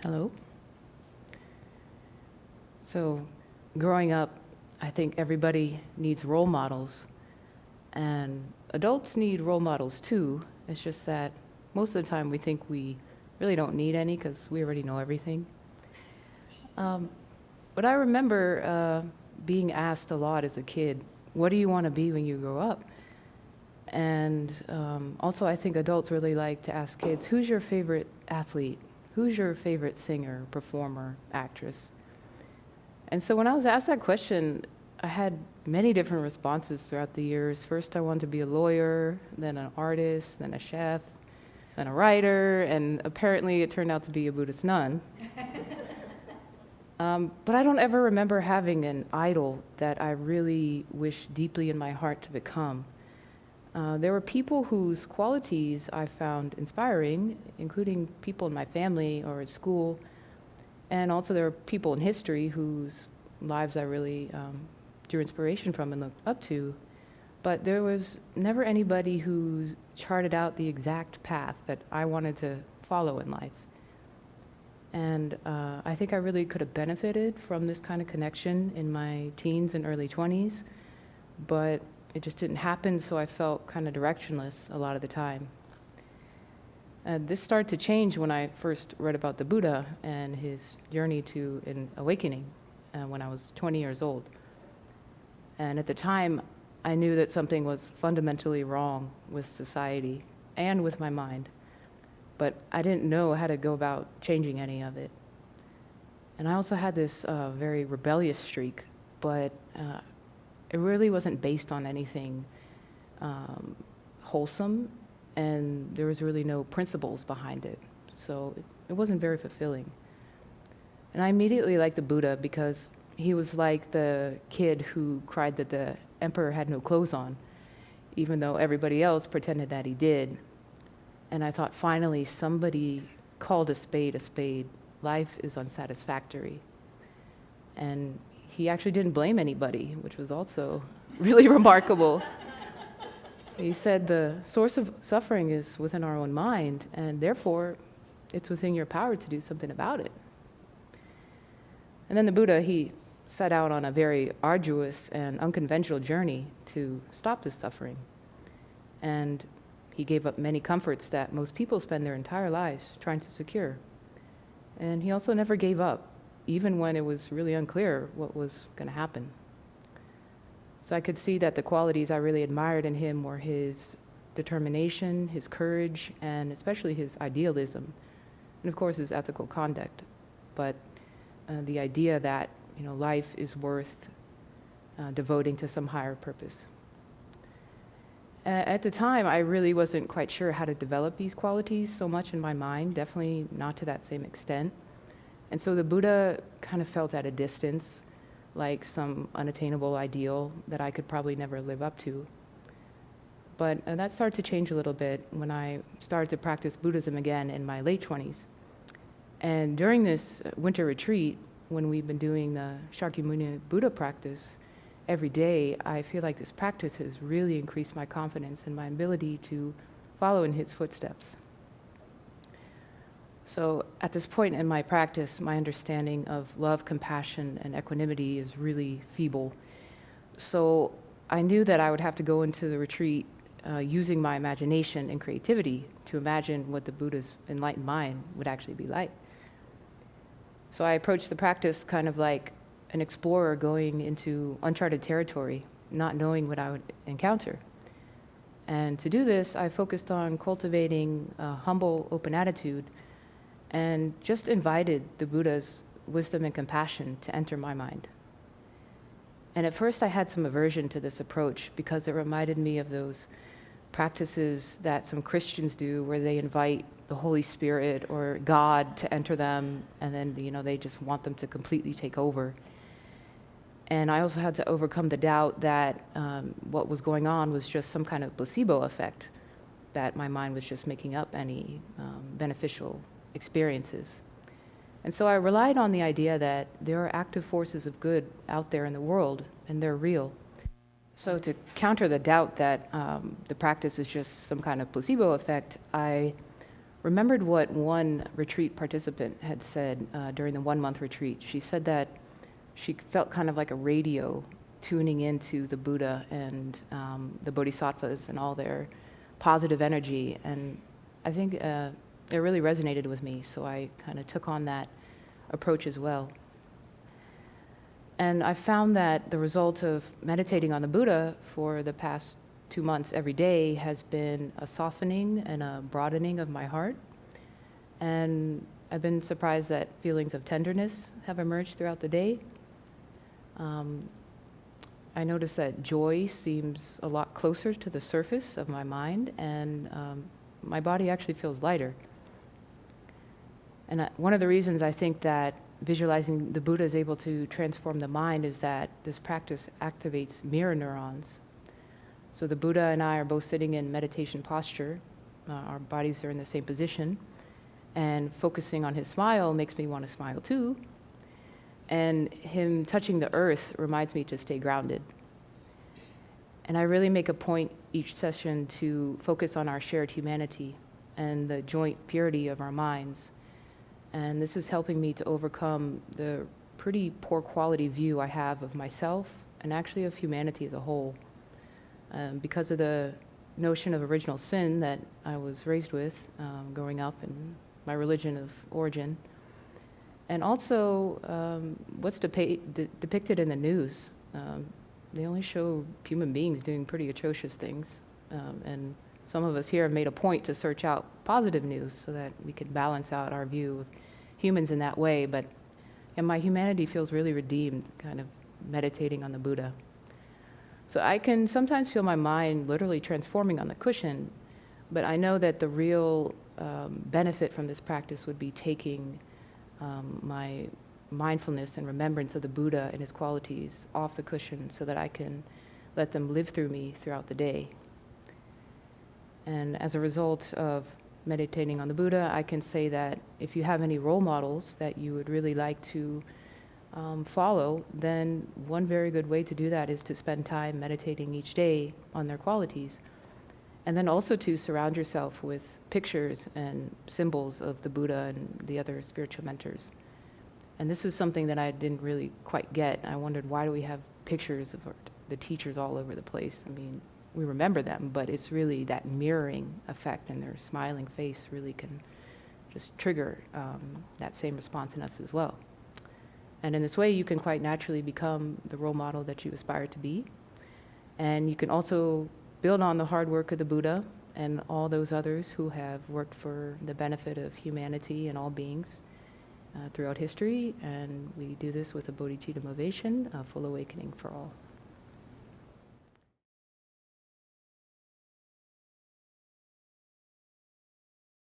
Hello. So, growing up, I think everybody needs role models, and adults need role models too. It's just that most of the time we think we really don't need any because we already know everything. Um, but I remember being asked a lot as a kid, what do you want to be when you grow up? And also, I think adults really like to ask kids, who's your favorite athlete? Who's your favorite singer, performer, actress? And so when I was asked that question, I had many different responses throughout the years. First, I wanted to be a lawyer, then an artist, then a chef, then a writer, and apparently it turned out to be a Buddhist nun. But I don't ever remember having an idol that I really wished deeply in my heart to become. There were people whose qualities I found inspiring, including people in my family or at school, and also there are people in history whose lives I really drew inspiration from and looked up to. But there was never anybody who charted out the exact path that I wanted to follow in life. And I think I really could have benefited from this kind of connection in my teens and early 20s, but it just didn't happen, so I felt kind of directionless a lot of the time. This started to change when I first read about the Buddha and his journey to an awakening when I was 20 years old. And at the time, I knew that something was fundamentally wrong with society and with my mind, but I didn't know how to go about changing any of it. And I also had this very rebellious streak, but it really wasn't based on anything wholesome, and there was really no principles behind it. So it wasn't very fulfilling. And I immediately liked the Buddha because he was like the kid who cried that the emperor had no clothes on, even though everybody else pretended that he did. And I thought, finally, somebody called a spade a spade. Life is unsatisfactory. And he actually didn't blame anybody, which was also really remarkable. He said the source of suffering is within our own mind, and therefore it's within your power to do something about it. And then the Buddha, he set out on a very arduous and unconventional journey to stop this suffering. And he gave up many comforts that most people spend their entire lives trying to secure. And he also never gave up, even when it was really unclear what was going to happen. So I could see that the qualities I really admired in him were his determination, his courage, and especially his idealism, and of course his ethical conduct. But the idea that life is worth devoting to some higher purpose. At the time, I really wasn't quite sure how to develop these qualities so much in my mind, definitely not to that same extent. And so the Buddha kind of felt at a distance, like some unattainable ideal that I could probably never live up to. But that started to change a little bit when I started to practice Buddhism again in my late 20s. And during this winter retreat, when we've been doing the Shakyamuni Buddha practice every day, I feel like this practice has really increased my confidence and my ability to follow in his footsteps. So at this point in my practice, my understanding of love, compassion, and equanimity is really feeble. So I knew that I would have to go into the retreat using my imagination and creativity to imagine what the Buddha's enlightened mind would actually be like. So I approached the practice kind of like an explorer going into uncharted territory, not knowing what I would encounter. And to do this, I focused on cultivating a humble, open attitude and just invited the Buddha's wisdom and compassion to enter my mind. And at first I had some aversion to this approach because it reminded me of those practices that some Christians do where they invite the Holy Spirit or God to enter them, and then they just want them to completely take over. And I also had to overcome the doubt that what was going on was just some kind of placebo effect, that my mind was just making up any beneficial experiences. And so I relied on the idea that there are active forces of good out there in the world, and they're real. So to counter the doubt that the practice is just some kind of placebo effect, I remembered what one retreat participant had said during the 1-month retreat. She said that she felt kind of like a radio tuning into the Buddha and the Bodhisattvas and all their positive energy. And I think it really resonated with me, so I kind of took on that approach as well. And I found that the result of meditating on the Buddha for the past 2 months every day has been a softening and a broadening of my heart. And I've been surprised that feelings of tenderness have emerged throughout the day. I noticed that joy seems a lot closer to the surface of my mind, and my body actually feels lighter. And one of the reasons I think that visualizing the Buddha is able to transform the mind is that this practice activates mirror neurons. So the Buddha and I are both sitting in meditation posture. Our bodies are in the same position. And focusing on his smile makes me want to smile too. And him touching the earth reminds me to stay grounded. And I really make a point each session to focus on our shared humanity and the joint purity of our minds. And this is helping me to overcome the pretty poor quality view I have of myself and actually of humanity as a whole. Because of the notion of original sin that I was raised with growing up in my religion of origin. And also what's depicted in the news. They only show human beings doing pretty atrocious things. And some of us here have made a point to search out positive news so that we can balance out our view of humans in that way. But my humanity feels really redeemed, kind of meditating on the Buddha. So I can sometimes feel my mind literally transforming on the cushion, but I know that the real benefit from this practice would be taking my mindfulness and remembrance of the Buddha and his qualities off the cushion so that I can let them live through me throughout the day. And as a result of meditating on the Buddha, I can say that if you have any role models that you would really like to follow, then one very good way to do that is to spend time meditating each day on their qualities. And then also to surround yourself with pictures and symbols of the Buddha and the other spiritual mentors. And this is something that I didn't really quite get. I wondered, why do we have pictures of the teachers all over the place? I mean, we remember them, but it's really that mirroring effect, and their smiling face really can just trigger that same response in us as well. And in this way, you can quite naturally become the role model that you aspire to be. And you can also build on the hard work of the Buddha and all those others who have worked for the benefit of humanity and all beings throughout history. And we do this with a bodhicitta motivation, a full awakening for all.